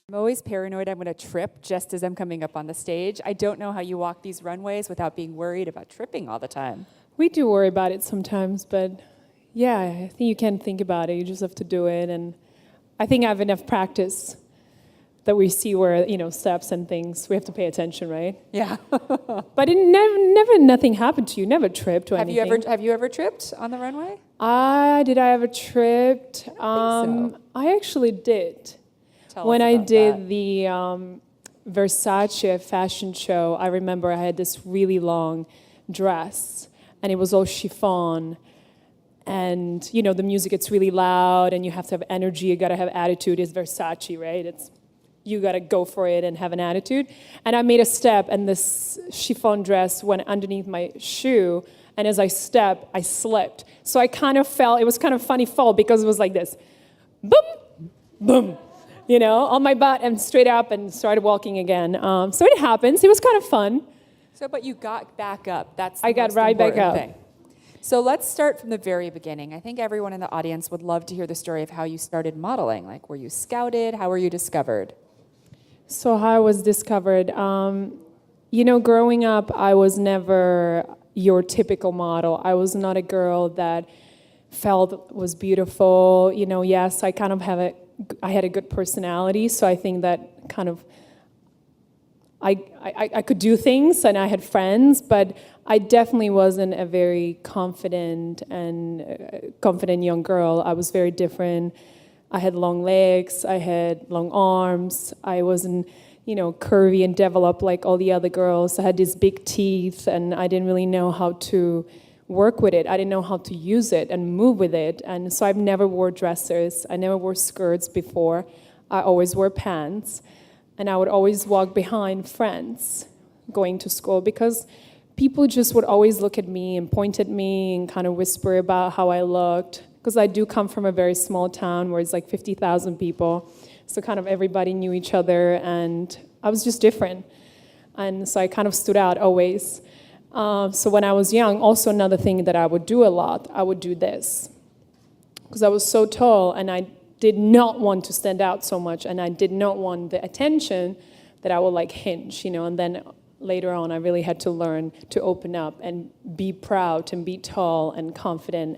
I'm always paranoid I'm going to trip just as I'm coming up on the stage. I don't know how you walk these runways without being worried about tripping all the time. We do worry about it sometimes, but yeah, I think you can't think about it. You just have to do it. And I think I have enough practice that we see where, steps and things. We have to pay attention, right? Yeah. But it never nothing happened to you. Never tripped or anything. Have you ever tripped on the runway? Did I ever tripped? I think so. I actually did. When I did the Versace fashion show, I remember I had this really long dress, and it was all chiffon. And, the music, it's really loud, and you have to have energy, you gotta have attitude. It's Versace, right? You gotta go for it and have an attitude. And I made a step, and this chiffon dress went underneath my shoe, and as I stepped, I slipped. So I kind of fell. It was kind of funny fall because it was like this, boom, boom. On my butt and straight up and started walking again. So it happens. It was kind of fun. But you got back up. I got right back up. Thing. So let's start from the very beginning. I think everyone in the audience would love to hear the story of how you started modeling. Like, were you scouted? How were you discovered? So how I was discovered, growing up, I was never your typical model. I was not a girl that felt was beautiful. Yes, I kind of I had a good personality, so I think that kind of I could do things and I had friends, but I definitely wasn't a very confident young girl. I was very different. I had long legs, I had long arms, I wasn't, curvy and developed like all the other girls. I had these big teeth, and I didn't really know how to work with it. I didn't know how to use it and move with it. And so I've never wore dresses. I never wore skirts before. I always wore pants. And I would always walk behind friends going to school because people just would always look at me and point at me and kind of whisper about how I looked. Because I do come from a very small town where it's like 50,000 people. So kind of everybody knew each other, and I was just different. And so I kind of stood out always. So when I was young, also another thing that I would do a lot, I would do this. Because I was so tall, and I did not want to stand out so much, and I did not want the attention that I would like hinge, and then later on I really had to learn to open up and be proud and be tall and confident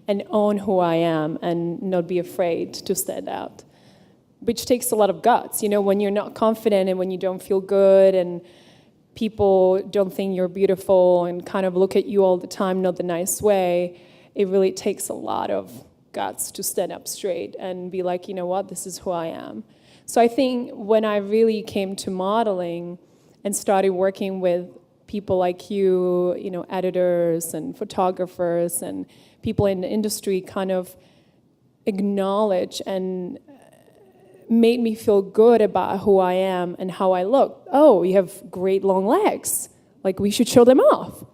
and own who I am and not be afraid to stand out, which takes a lot of guts, when you're not confident and when you don't feel good and people don't think you're beautiful and kind of look at you all the time, not the nice way. It really takes a lot of guts to stand up straight and be like, what, this is who I am. So I think when I really came to modeling and started working with people like you, editors and photographers and people in the industry kind of acknowledge and made me feel good about who I am and how I look. Oh, you have great long legs. Like, we should show them off.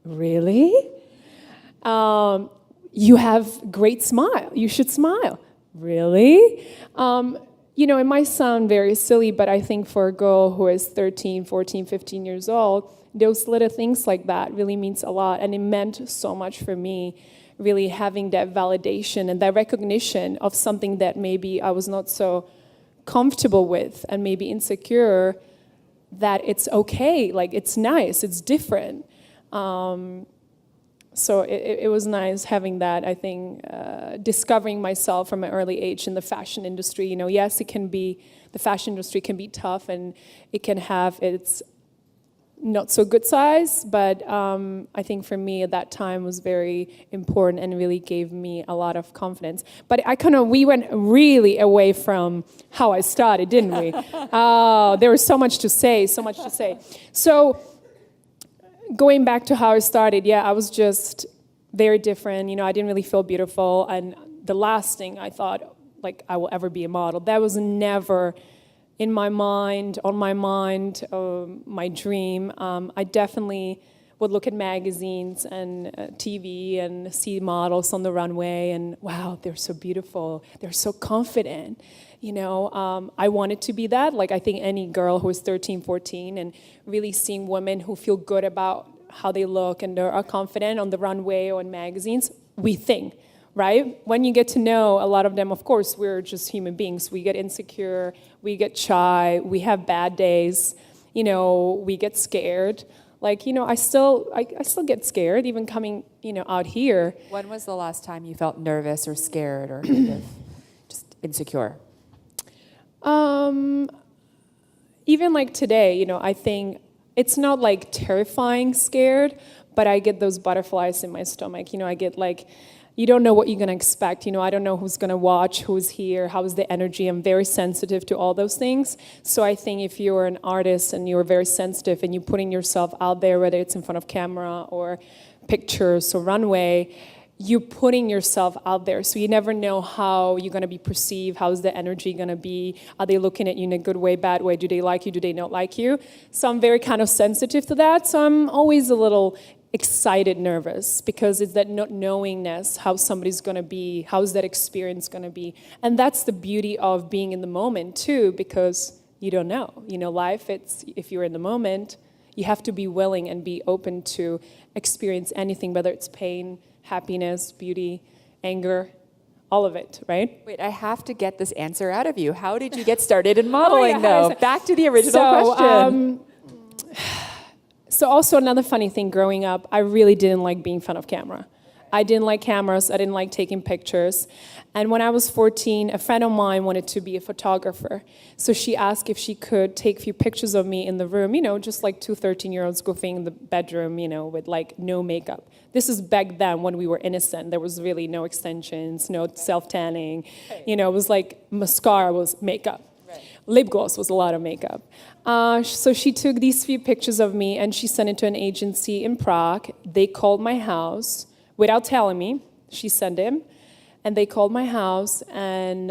Really? You have great smile. You should smile. Really? It might sound very silly, but I think for a girl who is 13, 14, 15 years old, those little things like that really means a lot. And it meant so much for me, really having that validation and that recognition of something that maybe I was not so comfortable with and maybe insecure, that it's okay, like it's nice, it's different. So it was nice having that, I think, discovering myself from an early age in the fashion industry. Yes, the fashion industry can be tough and it can have its not so good size, but I think for me at that time was very important and really gave me a lot of confidence. But we went really away from how I started, didn't we? There was so much to say. So going back to how I started, I was just very different. I didn't really feel beautiful. And the last thing I thought, like, I will ever be a model. That was never in my mind, on my mind, my dream. I definitely would look at magazines and TV and see models on the runway and, wow, they're so beautiful. They're so confident. I wanted to be that. Like, I think any girl who is 13, 14 and really seeing women who feel good about how they look and are confident on the runway or in magazines, we think, right? When you get to know a lot of them, of course, we're just human beings. We get insecure, we get shy, we have bad days, we get scared. Like, I still get scared even coming, out here. When was the last time you felt nervous or scared or kind of just insecure? Even like today, I think it's not like terrifying scared, but I get those butterflies in my stomach. I get like, you don't know what you're going to expect. I don't know who's going to watch, who's here, how's the energy. I'm very sensitive to all those things. So I think if you're an artist and you're very sensitive and you're putting yourself out there, whether it's in front of camera or pictures or runway, you're putting yourself out there. So you never know how you're going to be perceived. How's the energy going to be? Are they looking at you in a good way, bad way? Do they like you? Do they not like you? So I'm very kind of sensitive to that. So I'm always a little excited, nervous, because it's that not knowingness, how somebody's going to be, how's that experience going to be. And that's the beauty of being in the moment too, because you don't know. Life, if you're in the moment, you have to be willing and be open to experience anything, whether it's pain, happiness, beauty, anger, all of it, right? Wait, I have to get this answer out of you. How did you get started in modeling, though? Back to the original question. So also another funny thing, growing up, I really didn't like being in front of camera. I didn't like cameras. I didn't like taking pictures. And when I was 14, a friend of mine wanted to be a photographer. So she asked if she could take a few pictures of me in the room, just like two 13-year-olds goofing in the bedroom, with like no makeup. This is back then when we were innocent. There was really no extensions, no self-tanning. It was like mascara was makeup. Right. Lip gloss was a lot of makeup. So she took these few pictures of me and she sent it to an agency in Prague. They called my house without telling me. She sent him. And they called my house and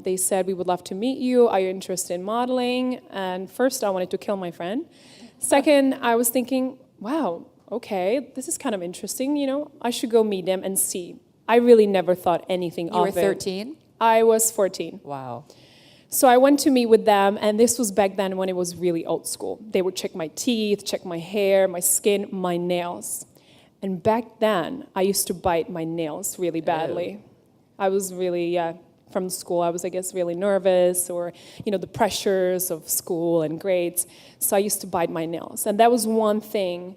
they said, we would love to meet you. Are you interested in modeling? And first, I wanted to kill my friend. Second, I was thinking, wow, okay, this is kind of interesting. I should go meet them and see. I really never thought anything of it. You were 13? I was 14. Wow. So I went to meet with them, and this was back then when it was really old school. They would check my teeth, check my hair, my skin, my nails. And back then, I used to bite my nails really badly. I was really, from school, I was, I guess, really nervous, or, the pressures of school and grades. So I used to bite my nails. And that was one thing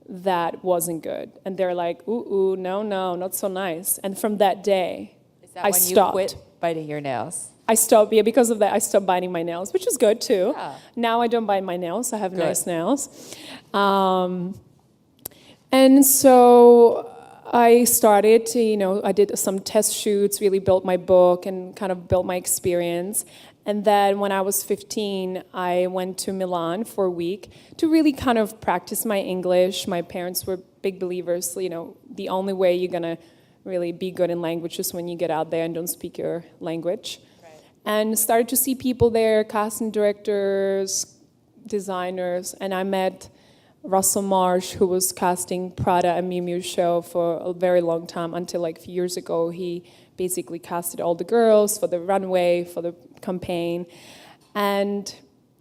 that wasn't good. And they're like, ooh, no, not so nice. And from that day, Is that I when stopped. you quit biting your nails? I stopped, because of that, I stopped biting my nails, which is good too. Yeah. Now I don't bite my nails, I have nice nails. And so I started to, I did some test shoots, really built my book and kind of built my experience. And then when I was 15, I went to Milan for a week to really kind of practice my English. My parents were big believers, the only way you're going to really be good in language is when you get out there and don't speak your language. And started to see people there, casting directors, designers, and I met Russell Marsh, who was casting Prada and Miu Miu show for a very long time, until like a few years ago. He basically casted all the girls for the runway, for the campaign. And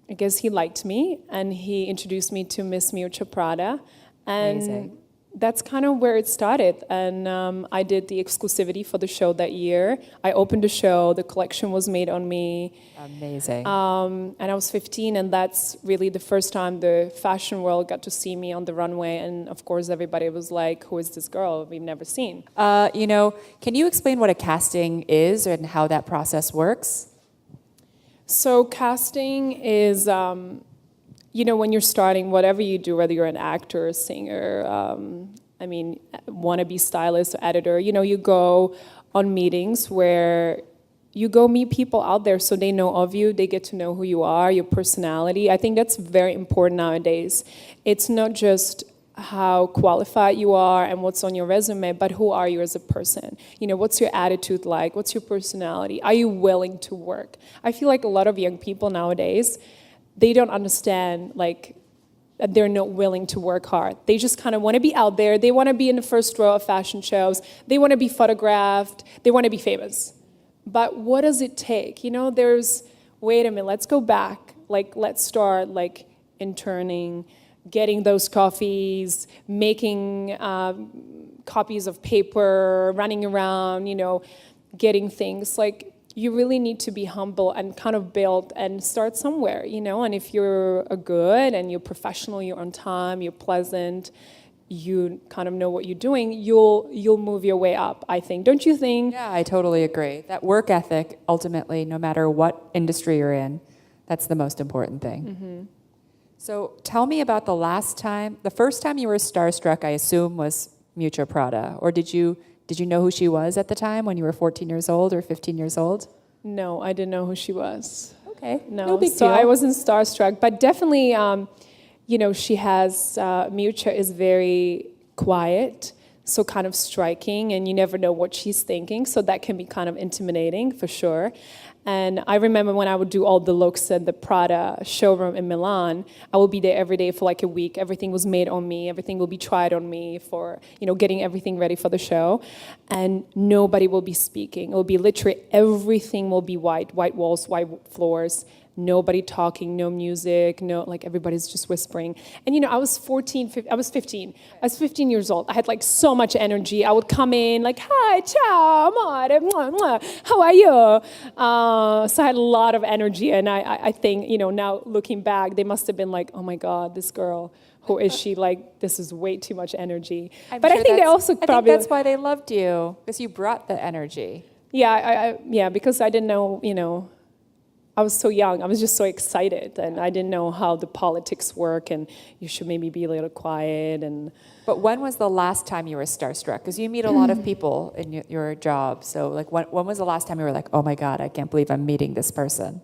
I guess he liked me, and he introduced me to Miss Miuccia Prada. And Amazing. That's kind of where it started. And I did the exclusivity for the show that year. I opened the show. The collection was made on me. Amazing. And I was 15, and that's really the first time the fashion world got to see me on the runway. And of course, everybody was like, who is this girl we've never seen? Can you explain what a casting is and how that process works? So casting is... when you're starting, whatever you do, whether you're an actor, a singer, wannabe stylist or editor, you go on meetings where you go meet people out there so they know of you, they get to know who you are, your personality. I think that's very important nowadays. It's not just how qualified you are and what's on your resume, but who are you as a person? What's your attitude like? What's your personality? Are you willing to work? I feel like a lot of young people nowadays, they don't understand, that they're not willing to work hard. They just kind of want to be out there. They want to be in the first row of fashion shows. They want to be photographed. They want to be famous. But what does it take? Wait a minute, let's go back. Let's start, interning, getting those coffees, making copies of paper, running around, getting things. Like, you really need to be humble and kind of build and start somewhere, And if you're a good and you're professional, you're on time, you're pleasant, you kind of know what you're doing, you'll move your way up, I think. Don't you think? Yeah, I totally agree. That work ethic, ultimately, no matter what industry you're in, that's the most important thing. Mm-hmm. So tell me about the first time you were starstruck, I assume, was Miuccia Prada, or did you know who she was at the time when you were 14 years old or 15 years old? No, I didn't know who she was. Okay, no big so deal. I wasn't starstruck, but definitely, she has, Miuccia is very quiet, so kind of striking, and you never know what she's thinking, so that can be kind of intimidating, for sure. And I remember when I would do all the looks at the Prada showroom in Milan, I would be there every day for like a week. Everything was made on me. Everything will be tried on me for, getting everything ready for the show. And nobody will be speaking. It will be literally everything will be white walls, white floors, nobody talking, no music, everybody's just whispering. And I was 15. I was 15 years old. I had like so much energy. I would come in like, hi, ciao, amore, mwah, mwah. How are you? So I had a lot of energy, and I think, now looking back, they must have been like, oh my God, this girl, who is she? Like, this is way too much energy. But I think they also probably... I think that's why they loved you, because you brought the energy. Yeah, because I didn't know, I was so young. I was just so excited, and I didn't know how the politics work, and you should maybe be a little quiet. But when was the last time you were starstruck? Because you meet a lot of people in your job. So, like, when was the last time you were like, oh my God, I can't believe I'm meeting this person?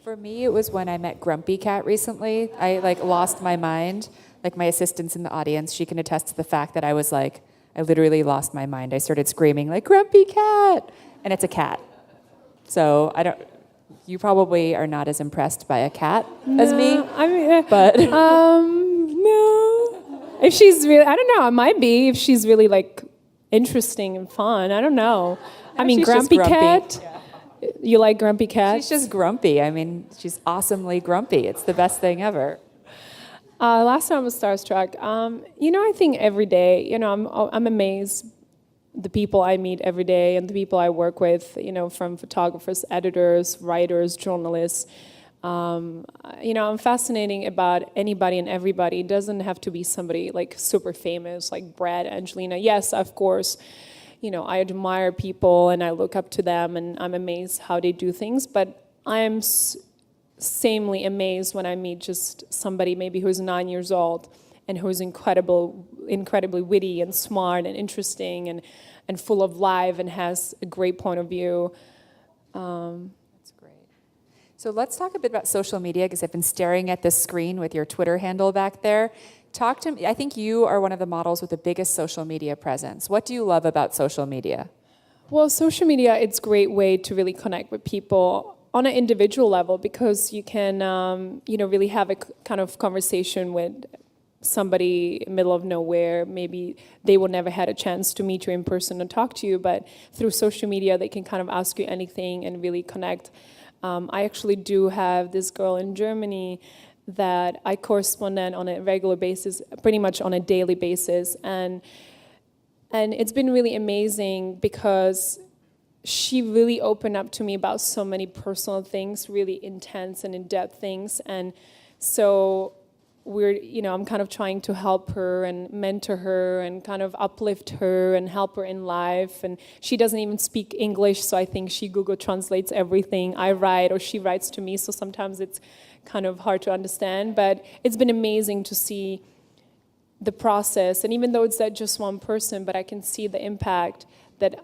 For me, it was when I met Grumpy Cat recently. I lost my mind. Like, my assistant's in the audience, she can attest to the fact that I literally lost my mind. I started screaming like, Grumpy Cat! And it's a cat. So you probably are not as impressed by a cat as me. I mean, but no. If she's really, I don't know, it might be if she's really like interesting and fun. I don't know. No, I mean, Grumpy Cat. Yeah. You like Grumpy Cat? She's just grumpy. I mean, she's awesomely grumpy. It's the best thing ever. Last time I was starstruck. I think every day, I'm amazed the people I meet every day and the people I work with, from photographers, editors, writers, journalists. I'm fascinating about anybody and everybody. It doesn't have to be somebody like super famous, like Brad, Angelina. Yes, of course, I admire people and I look up to them and I'm amazed how they do things, but I'm samely amazed when I meet just somebody maybe who's 9 years old and who's incredibly witty and smart and interesting and full of life and has a great point of view. That's great. So let's talk a bit about social media, because I've been staring at this screen with your Twitter handle back there. Talk to me. I think you are one of the models with the biggest social media presence. What do you love about social media? Well, social media, it's a great way to really connect with people on an individual level, because you can, really have a kind of conversation with somebody in the middle of nowhere. Maybe they will never had a chance to meet you in person and talk to you, but through social media, they can kind of ask you anything and really connect. I actually do have this girl in Germany that I correspond on a regular basis, pretty much on a daily basis, and it's been really amazing because she really opened up to me about so many personal things, really intense and in-depth things. And so I'm kind of trying to help her and mentor her and kind of uplift her and help her in life. And she doesn't even speak English, so I think she Google translates everything I write or she writes to me. So sometimes it's kind of hard to understand, but it's been amazing to see the process. And even though it's that just one person, but I can see the impact that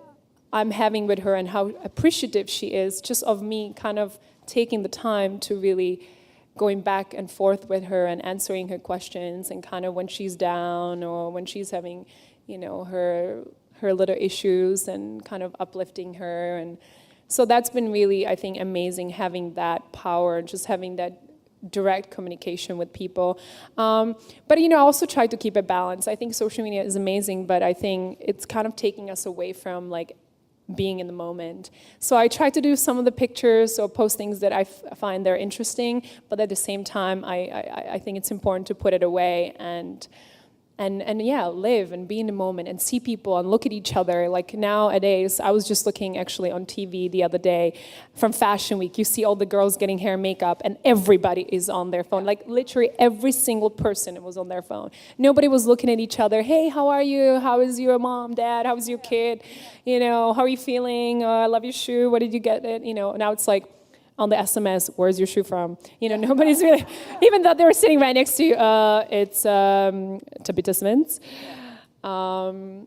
I'm having with her and how appreciative she is just of me kind of taking the time to really going back and forth with her and answering her questions, and kind of when she's down or when she's having, her little issues, and kind of uplifting her. And so that's been really, I think, amazing, having that power, just having that direct communication with people. But, I also try to keep a balance. I think social media is amazing, but I think it's kind of taking us away from, like, being in the moment. So I try to do some of the pictures or post things that I find they're interesting, but at the same time, I think it's important to put it away and yeah, live and be in the moment and see people and look at each other. Like nowadays, I was just looking actually on TV the other day from Fashion Week. You see all the girls getting hair and makeup and everybody is on their phone. Like literally every single person was on their phone. Nobody was looking at each other. Hey, how are you? How is your mom, dad? How is your kid? You know, how are you feeling? I love your shoe. What did you get it? You know, now it's like, on the SMS, where's your shoe from? You know, nobody's really, even though they were sitting right next to you, it's Tabitha Smith's. So,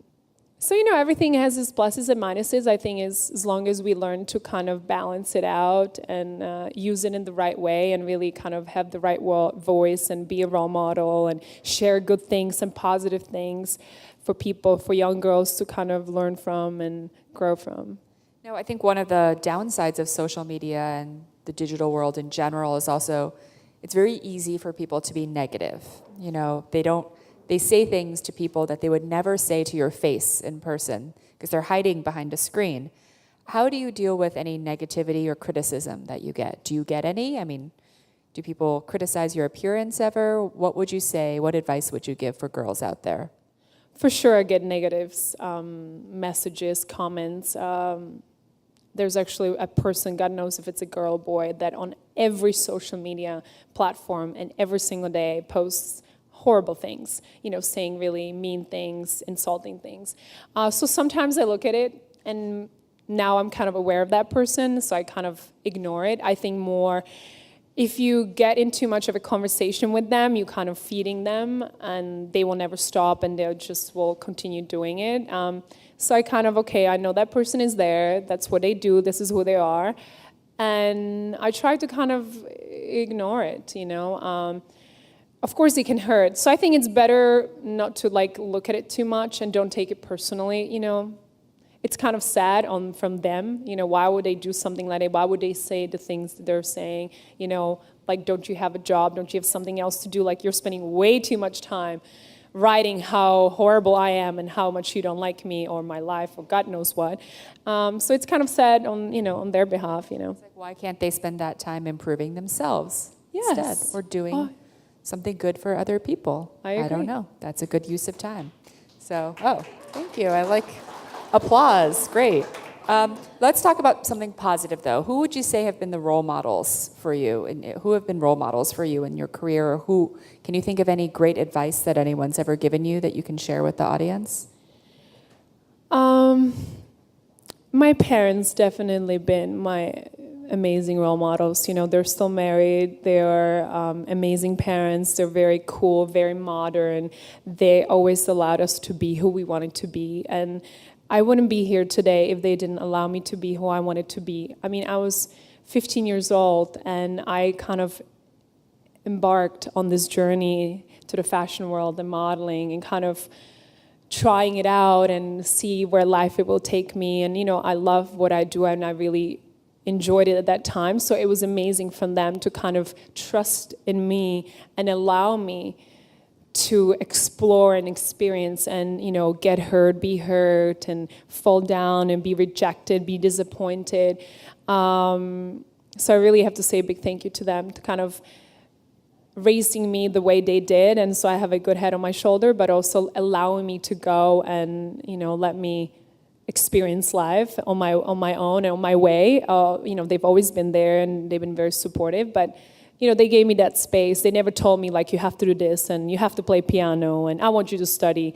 you know, everything has its pluses and minuses. I think as long as we learn to kind of balance it out and use it in the right way and really kind of have the right voice and be a role model and share good things and positive things for people, for young girls to kind of learn from and grow from. No, I think one of the downsides of social media and the digital world in general is also it's very easy for people to be negative. You know, they say things to people that they would never say to your face in person because they're hiding behind a screen. How do you deal with any negativity or criticism that you get? Do you get any? I mean, do people criticize your appearance ever? What would you say? What advice would you give for girls out there? For sure, I get negatives, messages, comments. There's actually a person, God knows if it's a girl or boy, that on every social media platform and every single day posts horrible things, you know, saying really mean things, insulting things. So sometimes I look at it and now I'm kind of aware of that person, so I kind of ignore it. I think more if you get in too much of a conversation with them, you kind of feeding them and they will never stop and they just will continue doing it. So I kind of, okay, I know that person is there. That's what they do. This is who they are. And I try to kind of ignore it, you know. Of course, it can hurt. So I think it's better not to like look at it too much and don't take it personally, you know. It's kind of sad from them, you know, why would they do something like that? Why would they say the things that they're saying, you know, like, don't you have a job? Don't you have something else to do? Like, you're spending way too much time writing how horrible I am and how much you don't like me or my life or God knows what. So it's kind of sad on their behalf, you know. It's like, why can't they spend that time improving themselves Yes. instead or doing something good for other people? I agree. don't know. That's a good use of time. So, thank you. I like applause. Great. Let's talk about something positive, though. Who would you say have been the role models for you? And who have been role models for you in your career? Or who can you think of any great advice that anyone's ever given you that you can share with the audience? My parents definitely been my amazing role models. You know, they're still married. They are amazing parents. They're very cool, very modern. They always allowed us to be who we wanted to be. And I wouldn't be here today if they didn't allow me to be who I wanted to be. I mean, I was 15 years old and I kind of embarked on this journey to the fashion world and modeling and kind of trying it out and see where life it will take me. And, you know, I love what I do and I really enjoyed it at that time. So it was amazing from them to kind of trust in me and allow me to explore and experience and, you know, get hurt, be hurt, and fall down and be rejected, be disappointed. So I really have to say a big thank you to them to kind of raising me the way they did. And so I have a good head on my shoulder, but also allowing me to go and, you know, let me experience life on my own and on my way. You know, they've always been there and they've been very supportive, but you know, they gave me that space. They never told me, like, you have to do this and you have to play piano and I want you to study.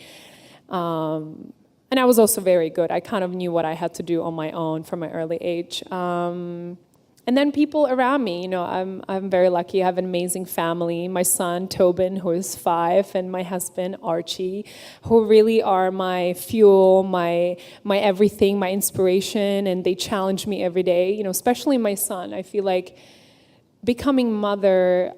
And I was also very good. I kind of knew what I had to do on my own from an early age. And then people around me, you know, I'm very lucky. I have an amazing family. My son, Tobin, who is 5, and my husband, Archie, who really are my fuel, my everything, my inspiration, and they challenge me every day, you know, especially my son. I feel like becoming mother,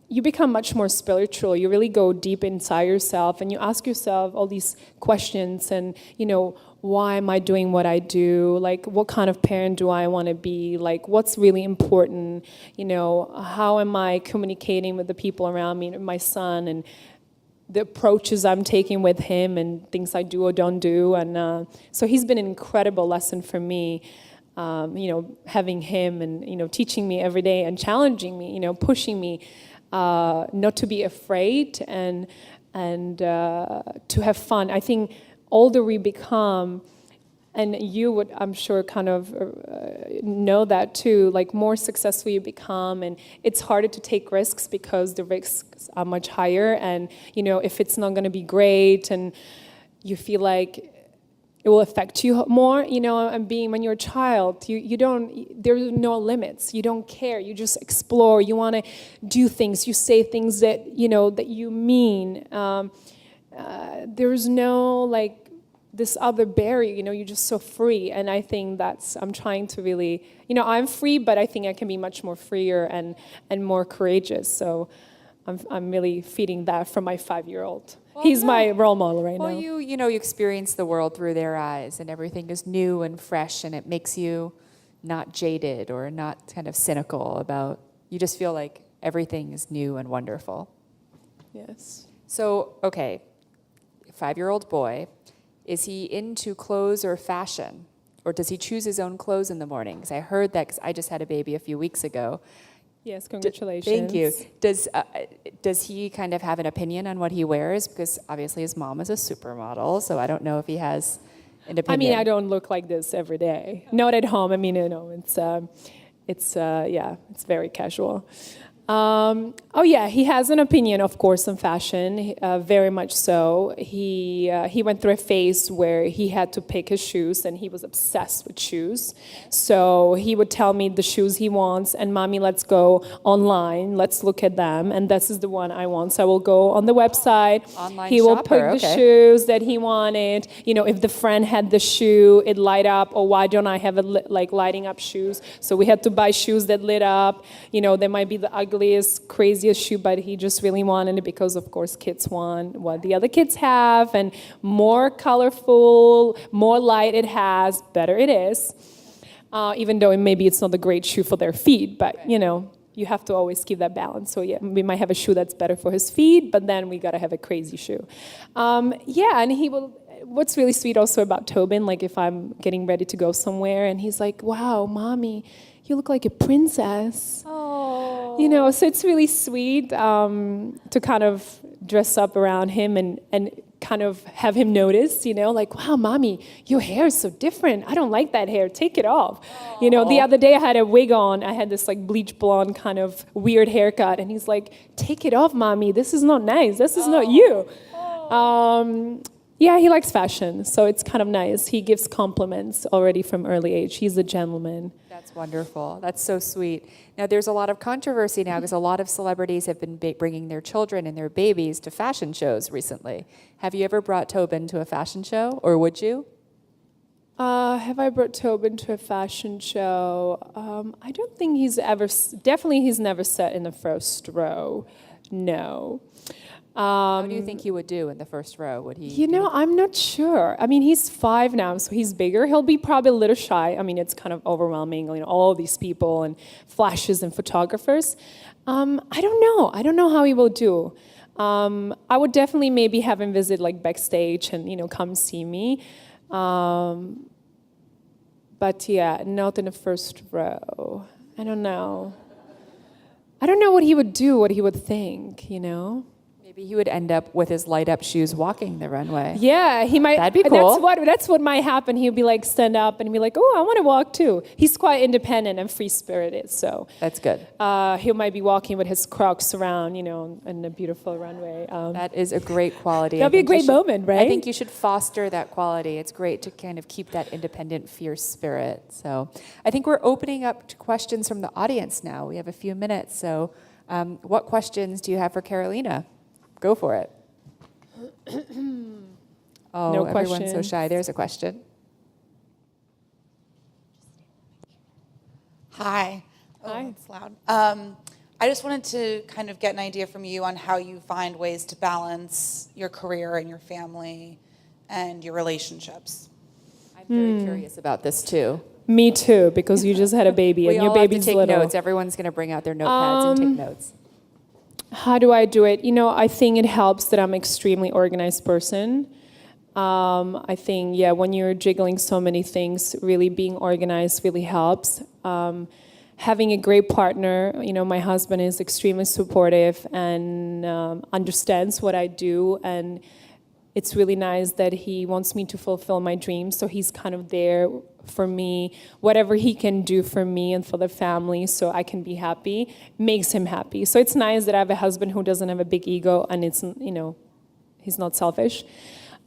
you become much more spiritual. You really go deep inside yourself and you ask yourself all these questions and, you know, why am I doing what I do? Like, what kind of parent do I want to be? Like, what's really important? You know, how am I communicating with the people around me, my son? And the approaches I'm taking with him and things I do or don't do. And so he's been an incredible lesson for me, having him and, teaching me every day and challenging me, pushing me not to be afraid and to have fun. I think older we become, and you would, I'm sure, kind of know that too, like more successful you become, and it's harder to take risks because the risks are much higher, and, if it's not going to be great, and you feel like it will affect you more, and when you're a child, you don't, there's no limits, you don't care, you just explore, you want to do things, you say things that, that you mean. There's no, like, this other barrier, you're just so free. And I think I'm trying to really, I'm free, but I think I can be much more freer and more courageous. So I'm really feeding that from my 5-year-old. Well, He's my role model right now. Well, you experience the world through their eyes, and everything is new and fresh, and it makes you not jaded or not kind of cynical about, you just feel like everything is new and wonderful. Yes. So, okay, 5-year-old boy, is he into clothes or fashion? Or does he choose his own clothes in the morning? Because I heard that because I just had a baby a few weeks ago. Yes, congratulations. Thank you. Does he kind of have an opinion on what he wears? Because obviously his mom is a supermodel, so I don't know if he has an opinion. I mean, I don't look like this every day. Not at home. I mean, it's very casual. He has an opinion, of course, on fashion, very much so. He went through a phase where he had to pick his shoes, and he was obsessed with shoes. So he would tell me the shoes he wants, and Mommy, let's go online, let's look at them, and this is the one I want. So I will go on the website. Online he will shopper, pick the shoes that he wanted. If the friend had the shoe, it light up, or why don't I have lighting up shoes? So we had to buy shoes that lit up. There might be the ugliest, craziest shoe, but he just really wanted it because, of course, kids want what the other kids have, and more colorful, more light it has, better it is. Even though maybe it's not the great shoe for their feet, but, you have to always keep that balance. So, yeah, we might have a shoe that's better for his feet, but then we got to have a crazy shoe. And he will... What's really sweet also about Tobin, like if I'm getting ready to go somewhere, and he's like, wow, Mommy, you look like a princess. Oh. So it's really sweet to kind of dress up around him and kind of have him notice, like, wow, Mommy, your hair is so different. I don't like that hair. Take it off. Oh. The other day I had a wig on. I had this like bleach blonde kind of weird haircut. And he's like, take it off, Mommy. This is not nice. This is not you. Yeah, he likes fashion, so it's kind of nice. He gives compliments already from early age. He's a gentleman. That's wonderful. That's so sweet. Now, there's a lot of controversy now because a lot of celebrities have been bringing their children and their babies to fashion shows recently. Have you ever brought Tobin to a fashion show, or would you? Have I brought Tobin to a fashion show? I don't think he's never sat in the first row. No. How do you think he would do in the first row? Would he? I'm not sure. I mean, he's 5 now, so he's bigger. He'll be probably a little shy. I mean, it's kind of overwhelming, all these people and flashes and photographers. I don't know. I don't know how he will do. I would definitely maybe have him visit like backstage and, come see me. But yeah, not in the first row. I don't know. I don't know what he would do, what he would think, Maybe he would end up with his light-up shoes walking the runway. Yeah, he might. That'd be cool. That's what might happen. He'll be like, stand up and be like, oh, I want to walk too. He's quite independent and free-spirited, so. That's good. He might be walking with his Crocs around, in a beautiful runway. That is a great quality. That'd be a great moment, right? I think you should foster that quality. It's great to kind of keep that independent, fierce spirit. So I think we're opening up to questions from the audience now. We have a few minutes. So what questions do you have for Karolina? Go for it. No everyone's so questions. shy. There's a question. Hi. Hi. It's loud. I just wanted to kind of get an idea from you on how you find ways to balance your career and your family and your relationships. I'm very curious about this too. Me too, because you just had a baby and your baby's take little. notes. Everyone's going to bring out their notepads and take notes. How do I do it? I think it helps that I'm an extremely organized person. I think, when you're jiggling so many things, really being organized really helps. Having a great partner, my husband is extremely supportive and understands what I do, and it's really nice that he wants me to fulfill my dreams, so he's kind of there for me. Whatever he can do for me and for the family so I can be happy makes him happy. So it's nice that I have a husband who doesn't have a big ego, and it's, he's not selfish.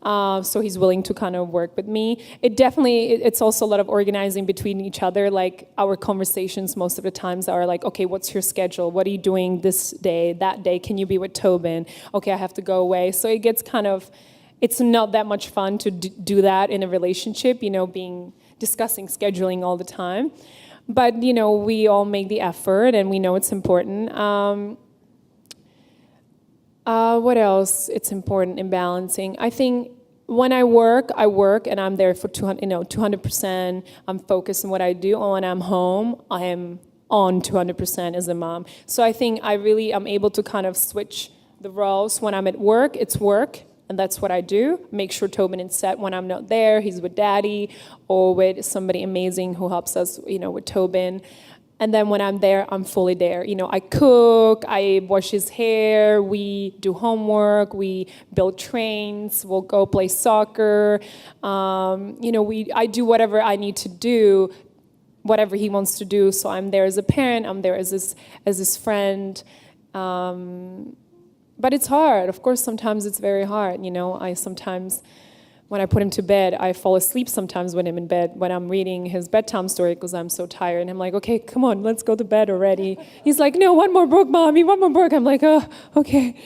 So he's willing to kind of work with me. It's also a lot of organizing between each other. Like our conversations most of the times are like, okay, what's your schedule? What are you doing this day, that day? Can you be with Tobin? Okay, I have to go away. So it gets it's not that much fun to do that in a relationship, discussing scheduling all the time. But, we all make the effort and we know it's important. What else? It's important in balancing. I think when I work and I'm there for 200%. I'm focused on what I do. And when I'm home, I am on 200% as a mom. So I think I'm able to kind of switch the roles. When I'm at work, it's work. And that's what I do. Make sure Tobin is set when I'm not there. He's with daddy or with somebody amazing who helps us, with Tobin. And then when I'm there, I'm fully there. I cook, I wash his hair, we do homework, we build trains, we'll go play soccer. I do whatever I need to do, whatever he wants to do. So I'm there as a parent, I'm there as his friend. But it's hard. Of course, sometimes it's very hard. When I put him to bed, I fall asleep sometimes when I'm in bed, when I'm reading his bedtime story because I'm so tired. And I'm like, okay, come on, let's go to bed already. He's like, no, one more book, Mommy, one more book. I'm like, oh, okay.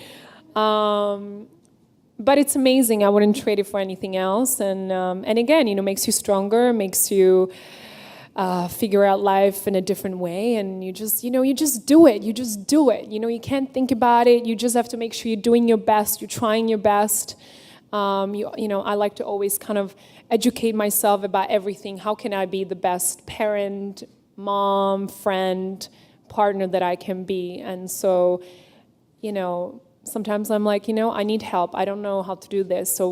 But it's amazing. I wouldn't trade it for anything else. And again, makes you stronger, makes you figure out life in a different way, and you just do it. You just do it. You can't think about it. You just have to make sure you're doing your best. You're trying your best. I like to always kind of educate myself about everything. How can I be the best parent, mom, friend, partner that I can be? And so, sometimes I'm like, I need help. I don't know how to do this. So,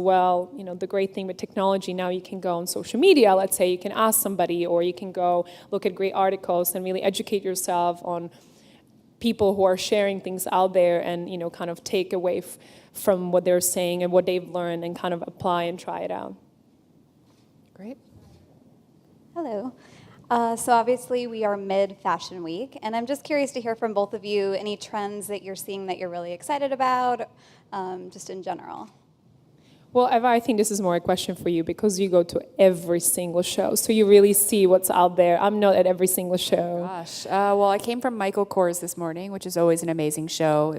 the great thing with technology, now you can go on social media, let's say, you can ask somebody, or you can go look at great articles and really educate yourself on people who are sharing things out there and, kind of take away from what they're saying and what they've learned and kind of apply and try it out. Great. Hello. So obviously we are mid-Fashion Week, and I'm just curious to hear from both of you any trends that you're seeing that you're really excited about, just in general. Well, Eva, I think this is more a question for you because you go to every single show, so you really see what's out there. I'm not at every single show. Gosh. I came from Michael Kors this morning, which is always an amazing show.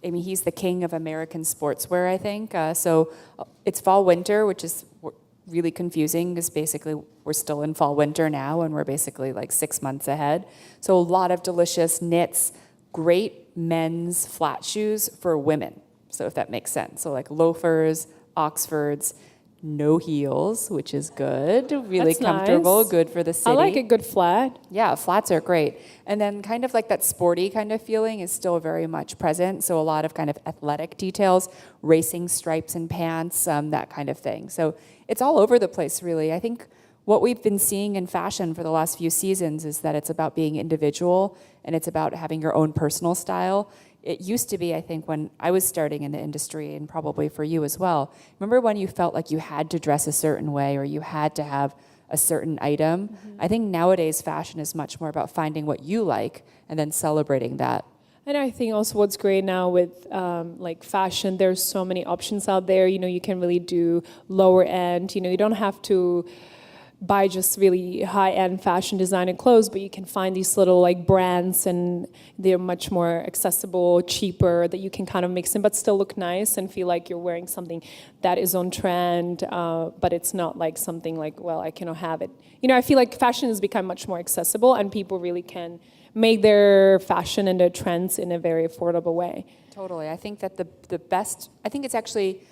He's the king of American sportswear, I think. So it's fall-winter, which is really confusing because basically we're still in fall-winter now and we're basically like 6 months ahead. So a lot of delicious knits, great men's flat shoes for women. So if that makes sense. So like loafers, Oxfords, no heels, which is good. Really That's comfortable, nice. good for the city. I like a good flat. Yeah, flats are great. And then kind of like that sporty kind of feeling is still very much present. So a lot of kind of athletic details, racing stripes and pants, that kind of thing. So it's all over the place, really. I think what we've been seeing in fashion for the last few seasons is that it's about being individual and it's about having your own personal style. It used to be, I think, when I was starting in the industry, and probably for you as well, remember when you felt like you had to dress a certain way or you had to have a certain item? Mm-hmm. I think nowadays fashion is much more about finding what you like and then celebrating that. And I think also what's great now with like fashion, there's so many options out there. You can really do lower end. You don't have to buy just really high-end fashion designer clothes, but you can find these little like brands and they're much more accessible, cheaper, that you can kind of mix in but still look nice and feel like you're wearing something that is on trend, but it's not like something like, well, I cannot have it. I feel like fashion has become much more accessible and people really can make their fashion and their trends in a very affordable way. Totally. I think that the best, I think it's actually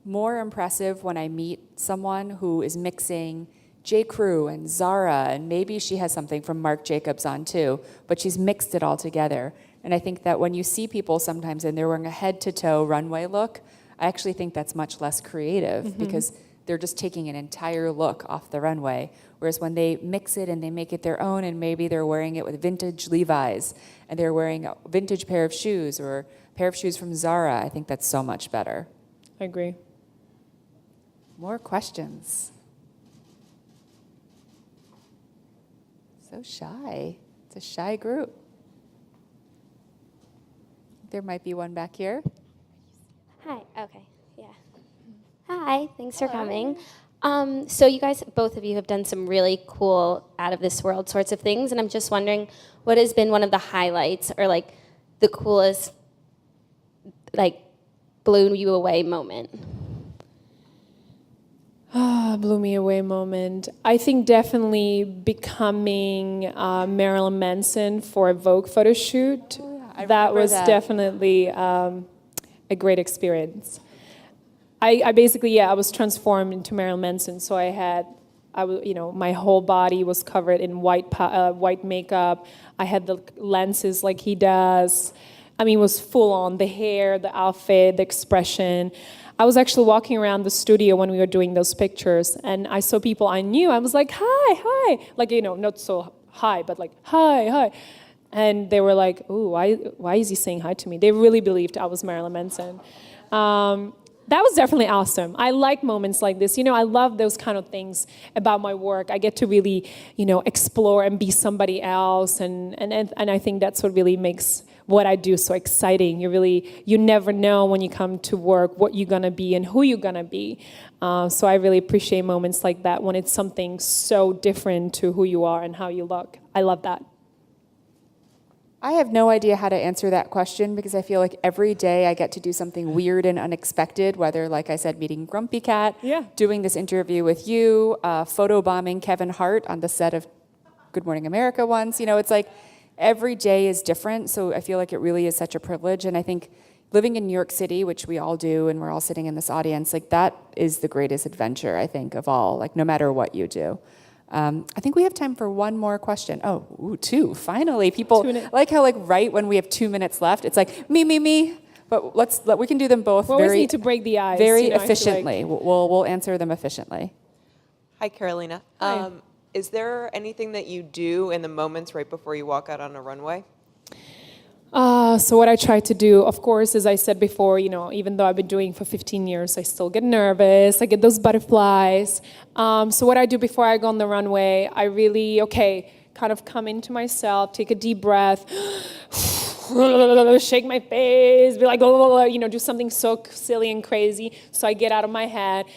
more impressive when I meet someone who is mixing J. Crew and Zara, and maybe she has something from Marc Jacobs on too, but she's mixed it all together. And I think that when you see people sometimes and they're wearing a head-to-toe runway look, I actually think that's much less creative because they're just taking an entire look off the runway. Whereas when they mix it and they make it their own, and maybe they're wearing it with vintage Levi's, and they're wearing a vintage pair of shoes or a pair of shoes from Zara, I think that's so much better. I agree. More questions? So shy. It's a shy group. There might be one back here. Hi, okay, yeah. Hi, thanks for coming. So you guys, both of you have done some really cool out of this world sorts of things, and I'm just wondering what has been one of the highlights or like the coolest, like blew you away moment? Blew me away moment. I think definitely becoming Marilyn Manson for a Vogue photo shoot. I That remember was that. definitely a great experience. I basically, I was transformed into Marilyn Manson. So my whole body was covered in white makeup. I had the lenses like he does. I mean, it was full on, the hair, the outfit, the expression. I was actually walking around the studio when we were doing those pictures, and I saw people I knew. I was like, hi. Like, not so high, but like, hi. And they were like, ooh, why is he saying hi to me? They really believed I was Marilyn Manson. That was definitely awesome. I like moments like this. I love those kind of things about my work. I get to really, explore and be somebody else. And I think that's what really makes what I do so exciting. You never know when you come to work what you're going to be and who you're going to be. So I really appreciate moments like that when it's something so different to who you are and how you look. I love that. I have no idea how to answer that question because I feel like every day I get to do something weird and unexpected, whether, like I said, meeting Grumpy Cat, doing this interview with you, photobombing Kevin Hart on the set of Good Morning America once. It's like every day is different, so I feel like it really is such a privilege. And I think living in New York City, which we all do, and we're all sitting in this audience, like that is the greatest adventure, I think, of all, like no matter what you do. I think we have time for one more question. Two. Finally, people like how right when we have 2 minutes left, it's like me. But we can do them both. We always need to break the ice. Very efficiently. We'll answer them efficiently. Hi, Karolina. Hi. Is there anything that you do in the moments right before you walk out on a runway? So what I try to do, of course, as I said before, even though I've been doing for 15 years, I still get nervous. I get those butterflies. So what I do before I go on the runway, I really, kind of come into myself, take a deep breath, shake my face, be like, do something so silly and crazy. So I get out of my head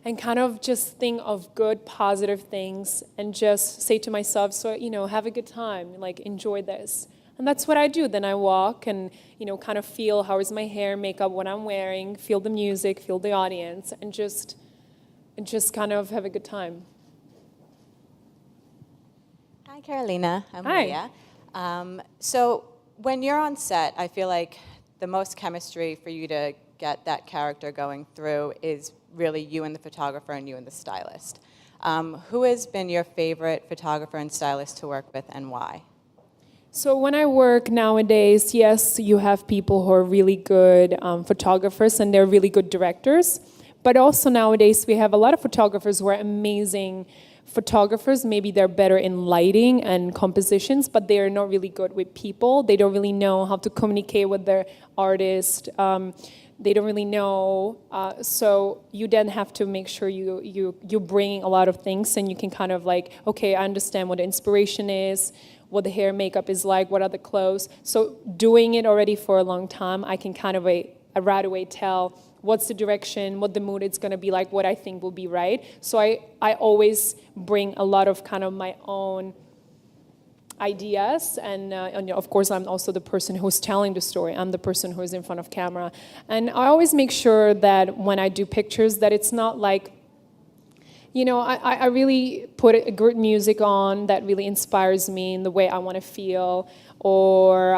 and kind of just think of good, positive things and just say to myself, have a good time, like enjoy this. And that's what I do. Then I walk and, kind of feel how is my hair, makeup, what I'm wearing, feel the music, feel the audience, and just kind of have a good time. Hi, Karolina. I'm Hi. Maria. So when you're on set, I feel like the most chemistry for you to get that character going through is really you and the photographer and you and the stylist. Who has been your favorite photographer and stylist to work with and why? So when I work nowadays, yes, you have people who are really good photographers and they're really good directors. But also nowadays we have a lot of photographers who are amazing photographers. Maybe they're better in lighting and compositions, but they are not really good with people. They don't really know how to communicate with their artist. They don't really know. So you then have to make sure you bring a lot of things and you can kind of I understand what the inspiration is, what the hair makeup is like, what are the clothes. So doing it already for a long time, I can kind of right away tell what's the direction, what the mood is going to be like, what I think will be right. So I always bring a lot of kind of my own ideas, and of course I'm also the person who's telling the story. I'm the person who is in front of camera. And I always make sure that when I do pictures that it's not like, I really put a good music on that really inspires me in the way I want to feel, or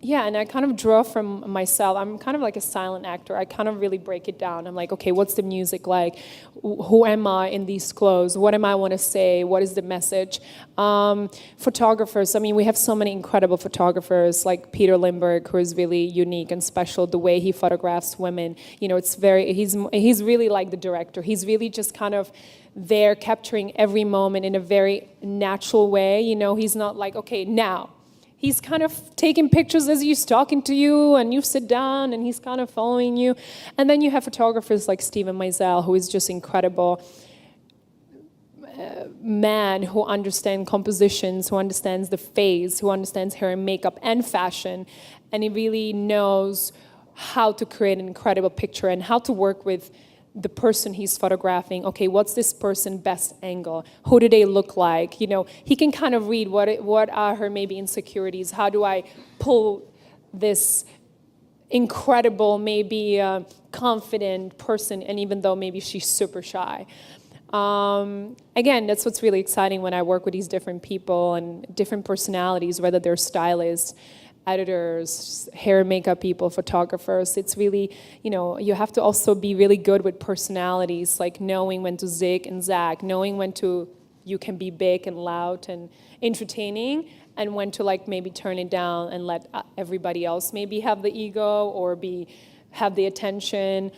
Yeah, and I kind of draw from myself. I'm kind of like a silent actor. I kind of really break it down. I'm like, okay, what's the music like? Who am I in these clothes? What am I want to say? What is the message? Photographers, I mean, we have so many incredible photographers like Peter Lindbergh, who is really unique and special. The way he photographs women, you know, he's really like the director. He's really just kind of there capturing every moment in a very natural way. You know, he's not like, okay, now. He's kind of taking pictures as he's talking to you, and you sit down, and he's kind of following you. And then you have photographers like Steven Meisel, who is just incredible man who understands compositions, who understands the face, who understands hair and makeup and fashion. And he really knows how to create an incredible picture and how to work with the person he's photographing. Okay, what's this person's best angle? Who do they look like? You know, he can kind of read what are her maybe insecurities. How do I pull this incredible, maybe confident person, and even though maybe she's super shy. Again, that's what's really exciting when I work with these different people and different personalities, whether they're stylists, editors, hair and makeup people, photographers. It's really, you know, you have to also be really good with personalities, like knowing when to zig and zag, knowing when to, you can be big and loud and entertaining, and when to like maybe turn it down and let everybody else maybe have the ego or have the attention.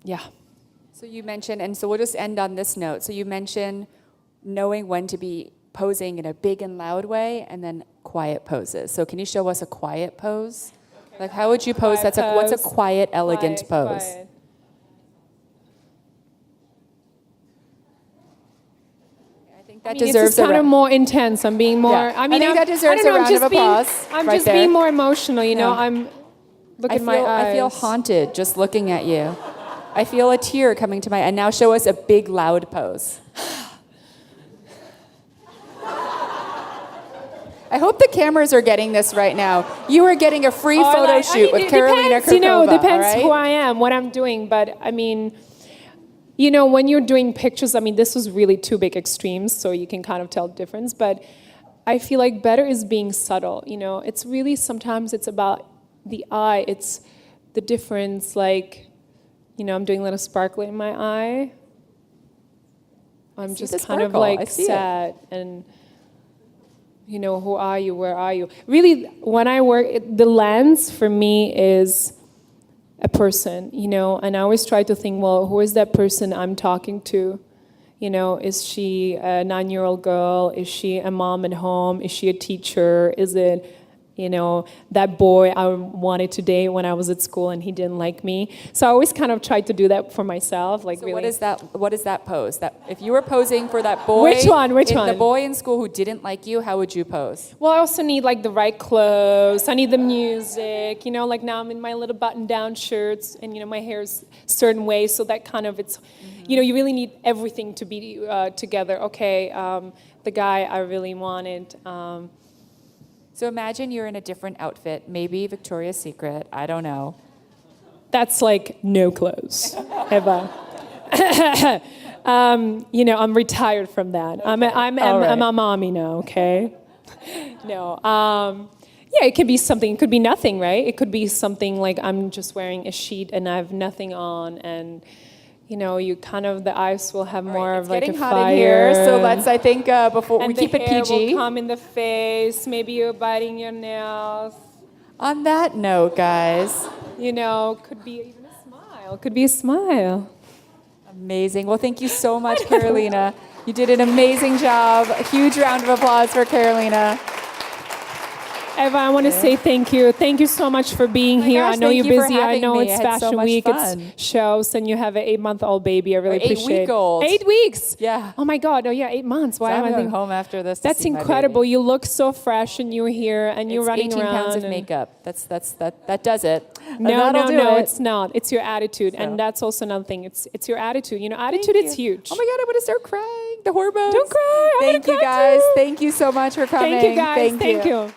Yeah. So you mentioned, and so we'll just end on this note. So you mentioned knowing when to be posing in a big and loud way, and then quiet poses. So can you show us a quiet pose? Okay. Like how would you pose? What's a quiet, elegant pose? Quiet. I think that deserves it's kind of more intense. I'm being more. Yeah. I think that deserves a round of applause. I'm right just there. being more emotional. You know, look at my eyes. I feel haunted just looking at you. I feel a tear coming to my. And now show us a big, loud pose. I hope the cameras are getting this right now. You are getting a free photo shoot with Karolina Kurkova. You know, depends right? who I am, what I'm doing. But I mean, you know, when you're doing pictures, I mean, this was really two big extremes, so you can kind of tell the difference. But I feel like better is being subtle. You know, it's really sometimes it's about the eye. It's the difference. Like, you know, I'm doing a little sparkle in my eye. I'm just kind of like sad and. You know, who are you? Where are you? Really, when I work, the lens for me is a person, you know, and I always try to think, well, who is that person I'm talking to? You know, is she a 9-year-old girl? Is she a mom at home? Is she a teacher? Is it, you know, that boy I wanted to date when I was at school and he didn't like me? So I always kind of try to do that for myself. Like, so really. What is that pose? That if you were posing for that boy, Which one? The boy in school who didn't like you, how would you pose? Well, I also need like the right clothes. I need the music. You know, like now I'm in my little button-down shirts, and you know my hair's a certain way, so that kind of you know, you really need everything to be together. Okay, the guy I really wanted. So imagine you're in a different outfit, maybe Victoria's Secret, I don't know. That's like no clothes, ever. You know, I'm retired from that. Okay. I'm a mommy now, okay? No. Yeah, it could be something, it could be nothing, right? It could be something like I'm just wearing a sheet and I have nothing on, and you know, you kind of, the eyes will have more of like a fire. It's getting hot in here, so let's, I think, before we keep it PG. And the hair will come in the face, maybe you're biting your nails. On that note, guys. You know, could be even a smile. Could be a smile. Amazing. Well, thank you so much, Karolina. You did an amazing job. A huge round of applause for Karolina. Eva, I want to say thank you. Thank you so much for being here. Gosh, I know you're busy. I know it's Fashion Week. Fun. It's shows, and you have an 8-month-old baby. I really appreciate it. 8-week-old. 8 weeks. Yeah. Oh my God. Oh yeah, 8 months. Why am I going home after this? That's incredible. You look so fresh, and you're here, and you're running 18 around. 18 pounds of makeup. That does it. No, it's not. It's your attitude, and that's also another thing. It's your attitude. You know, attitude is huge. Oh my God, I'm gonna start crying. The hormones. Don't cry. Thank you guys. Thank you so much for coming. Thank you guys. Thank you.